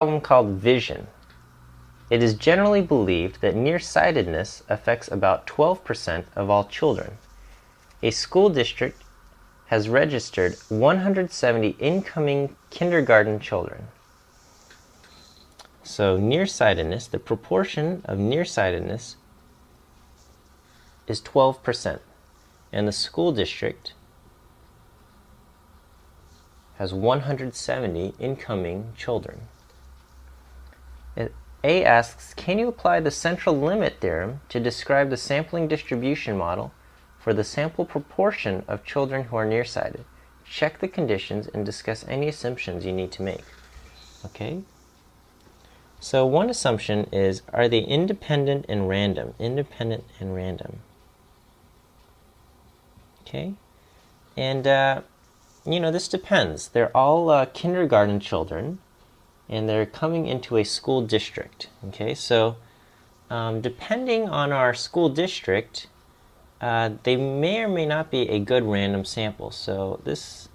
Problem called vision. It is generally believed that nearsightedness affects about 12% of all children. A school district has registered 170 incoming kindergarten children. So nearsightedness, the proportion of nearsightedness is 12%, and the school district has 170 incoming children. A asks, can you apply the central limit theorem to describe the sampling distribution model for the sample proportion of children who are nearsighted? Check the conditions and discuss any assumptions you need to make. Okay? So one assumption is, are they independent and random? Independent and random. Okay? And, this depends. They're all kindergarten children, and they're coming into a school district. Okay, so depending on our school district, they may or may not be a good random sample. So this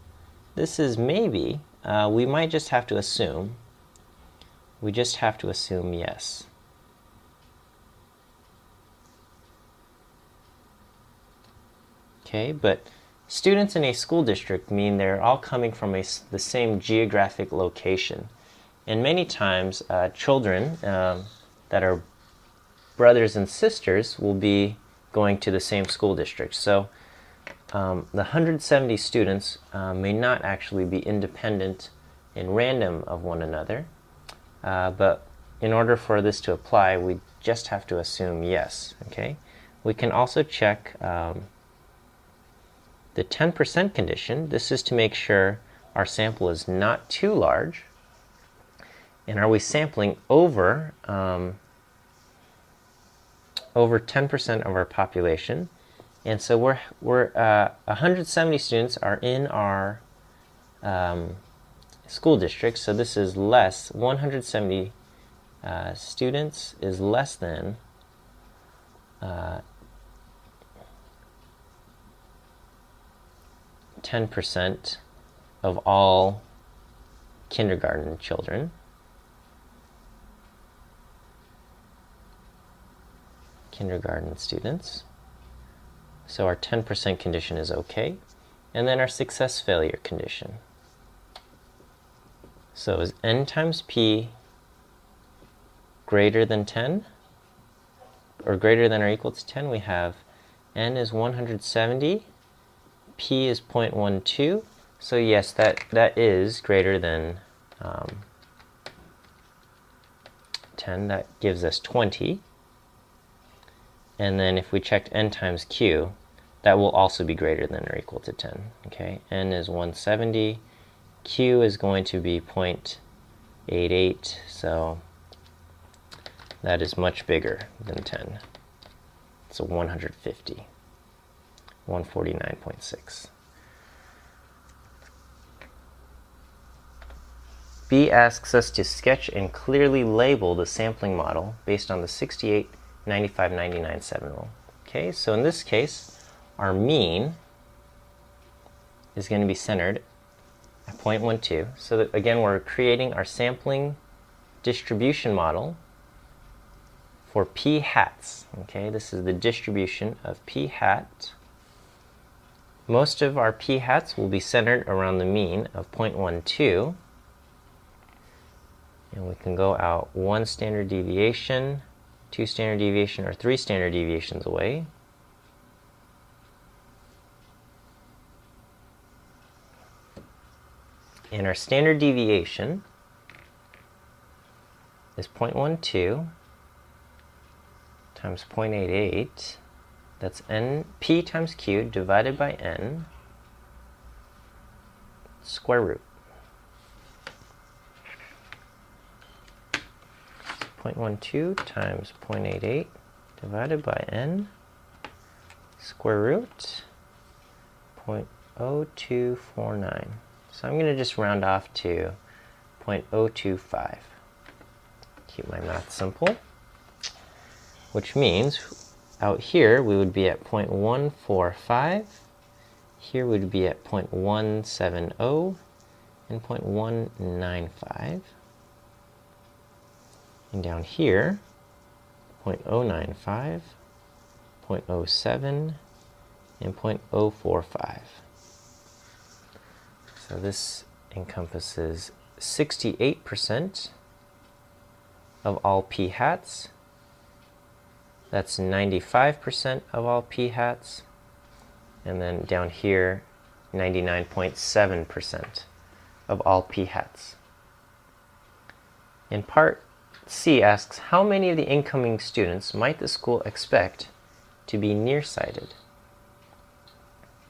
is maybe, we might just have to assume. We just have to assume yes. Okay, but students in a school district mean they're all coming from the same geographic location. And many times, children that are brothers and sisters will be going to the same school district. So the 170 students may not actually be independent and random of one another. But in order for this to apply, we just have to assume yes. Okay? We can also check the 10% condition. This is to make sure our sample is not too large. And are we sampling over 10% of our population? And so we're 170 students are in our school district. So this is less. 170 students is less than 10% of all kindergarten children. Kindergarten students. So our 10% condition is okay. And then our success failure condition. So is n times p greater than 10? Or greater than or equal to 10? We have n is 170, p is 0.12. So yes, that is greater than 10. That gives us 20. And then if we checked n times q, that will also be greater than or equal to 10. Okay, n is 170, q is going to be 0.88, so that is much bigger than 10. So 150, 149.6. B asks us to sketch and clearly label the sampling model based on the 68, 95, 99, 7 rule. Okay, so in this case, our mean is going to be centered at 0.12. So that, again, we're creating our sampling distribution model for p hats. Okay, this is the distribution of p hat. Most of our p hats will be centered around the mean of 0.12. And we can go out 1 standard deviation, 2 standard deviation, or 3 standard deviations away. And our standard deviation is 0.12 times 0.88. That's n p times q divided by n square root. 0.12 times 0.88 divided by n square root 0.0249. So I'm going to just round off to 0.025. Keep my math simple. Which means out here we would be at 0.145. Here we would be at 0.170 and 0.195. And down here, 0.095, 0.07, and 0.045. So this encompasses 68% of all p hats. That's 95% of all p hats. And then down here, 99.7% of all p hats. And part C asks, how many of the incoming students might the school expect to be nearsighted?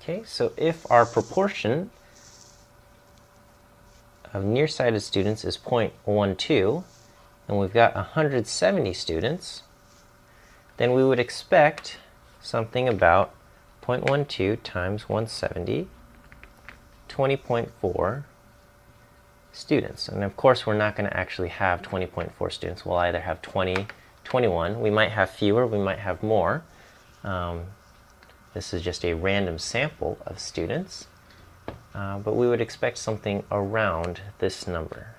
Okay, so if our proportion of nearsighted students is 0.12, and we've got 170 students, then we would expect something about 0.12 times 170, 20.4 students. And of course, we're not going to actually have 20.4 students. We'll either have 20, 21. We might have fewer, we might have more. This is just a random sample of students, but we would expect something around this number.